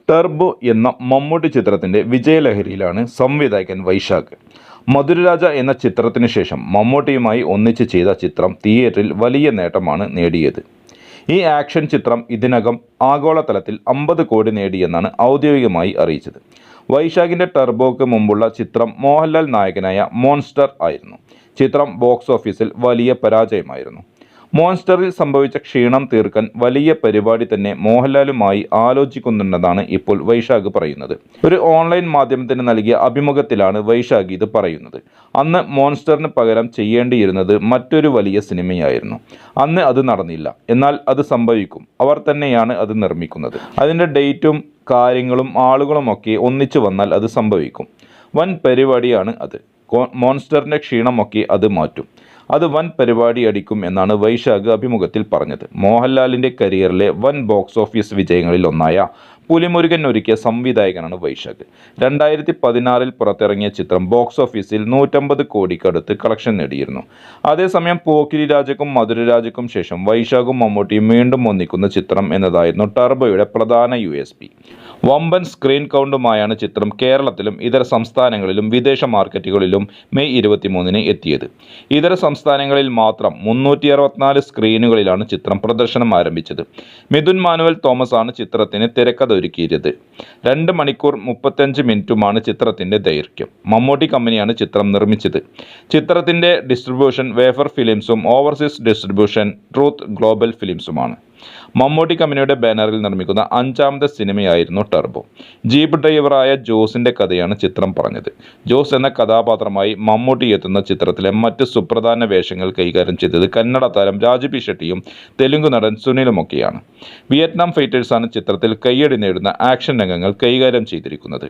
Turbo എന്ന മമ്മൂട്ടി ചിത്രത്തിൻ്റെ വിജയലഹരിയിലാണ് സംവിധായകൻ വൈശാഖ്. മധുരരാജ എന്ന ചിത്രത്തിന് ശേഷം മമ്മൂട്ടിയുമായി ഒന്നിച്ച് ചെയ്ത ചിത്രം തിയേറ്ററിൽ വലിയ നേട്ടമാണ് നേടിയത്. ഈ ആക്ഷൻ ചിത്രം ഇതിനകം ആഗോളതലത്തിൽ 50 കോടി നേടിയെന്നാണ് ഔദ്യോഗികമായി അറിയിച്ചത്. വൈശാഖിൻ്റെ ടർബോയ്ക്ക് മുമ്പുള്ള ചിത്രം മോഹൻലാൽ നായകനായ മോൺസ്റ്റർ ആയിരുന്നു. ചിത്രം ബോക്സ് ഓഫീസിൽ വലിയ പരാജയമായിരുന്നു. മോൺസ്റ്ററിൽ സംഭവിച്ച ക്ഷീണം തീർക്കാൻ വലിയ പരിപാടി തന്നെ മോഹൻലാലുമായി ആലോചിക്കുന്നുണ്ടെന്നാണ് ഇപ്പോൾ വൈശാഖ് പറയുന്നത്. ഒരു ഓൺലൈൻ മാധ്യമത്തിന് നൽകിയ അഭിമുഖത്തിലാണ് വൈശാഖ് ഇത് പറയുന്നത്. അന്ന് മോൺസ്റ്ററിന് പകരം ചെയ്യേണ്ടിയിരുന്നത് മറ്റൊരു വലിയ സിനിമയായിരുന്നു. അന്ന് അത് നടന്നില്ല. എന്നാൽ അത് സംഭവിക്കും. അവർ തന്നെയാണ് അത് നിർമ്മിക്കുന്നത്. അതിൻ്റെ ഡേറ്റും കാര്യങ്ങളും ആളുകളുമൊക്കെ ഒന്നിച്ചു വന്നാൽ അത് സംഭവിക്കും. വൻ പരിപാടിയാണ് അത്. മോൺസ്റ്ററിൻ്റെ ക്ഷീണമൊക്കെ അത് മാറ്റും. അത് വൻ പരിപാടി അടിക്കും എന്നാണ് വൈശാഖ് അഭിമുഖത്തിൽ പറഞ്ഞത്. മോഹൻലാലിൻ്റെ കരിയറിലെ വൻ ബോക്സ് ഓഫീസ് വിജയങ്ങളിൽ ഒന്നായ പുലിമുരുകൻ ഒരുക്കിയ സംവിധായകനാണ് വൈശാഖ്. 2016 പുറത്തിറങ്ങിയ ചിത്രം ബോക്സ് ഓഫീസിൽ 150 കോടിക്കടുത്ത് കളക്ഷൻ നേടിയിരുന്നു. അതേസമയം പോക്കിരി രാജയ്ക്കും മധുരരാജയ്ക്കും ശേഷം വൈശാഖും മമ്മൂട്ടിയും വീണ്ടും ഒന്നിക്കുന്ന ചിത്രം എന്നതായിരുന്നു ടർബോയുടെ പ്രധാന USP. വമ്പൻ സ്ക്രീൻ കൗണ്ടുമായാണ് ചിത്രം കേരളത്തിലും ഇതര സംസ്ഥാനങ്ങളിലും വിദേശ മാർക്കറ്റുകളിലും മെയ് 23 എത്തിയത്. ഇതര സംസ്ഥാനങ്ങളിൽ മാത്രം 364 സ്ക്രീനുകളിലാണ് ചിത്രം പ്രദർശനം ആരംഭിച്ചത്. മിഥുൻ മാനുവൽ തോമസ് ആണ് ചിത്രത്തിന് തിരക്കഥ ഒരുക്കിയത്. 2 മണിക്കൂർ 35 മിനിറ്റുമാണ് ചിത്രത്തിൻ്റെ ദൈർഘ്യം. മമ്മൂട്ടി കമ്പനിയാണ് ചിത്രം നിർമ്മിച്ചത്. ചിത്രത്തിൻ്റെ ഡിസ്ട്രിബ്യൂഷൻ വേഫർ ഫിലിംസും ഓവർസീസ് ഡിസ്ട്രിബ്യൂഷൻ ട്രൂത്ത് ഗ്ലോബൽ ഫിലിംസുമാണ്. മമ്മൂട്ടി കമ്പനിയുടെ ബാനറിൽ നിർമ്മിക്കുന്ന 5ാമത്തെ സിനിമയായിരുന്നു ടർബോ. ജീപ്പ് ഡ്രൈവറായ ജോസിൻ്റെ കഥയാണ് ചിത്രം പറഞ്ഞത്. ജോസ് എന്ന കഥാപാത്രമായി മമ്മൂട്ടി എത്തുന്ന ചിത്രത്തിലെ മറ്റ് സുപ്രധാന വേഷങ്ങൾ കൈകാര്യം ചെയ്തത് കന്നഡ താരം രാജു പി ഷെട്ടിയും തെലുങ്ക് നടൻ സുനിലുമൊക്കെയാണ്. വിയറ്റ്നാം ഫൈറ്റേഴ്സാണ് ചിത്രത്തിൽ കയ്യടി നേടുന്ന ആക്ഷൻ രംഗങ്ങൾ കൈകാര്യം ചെയ്തിരിക്കുന്നത്.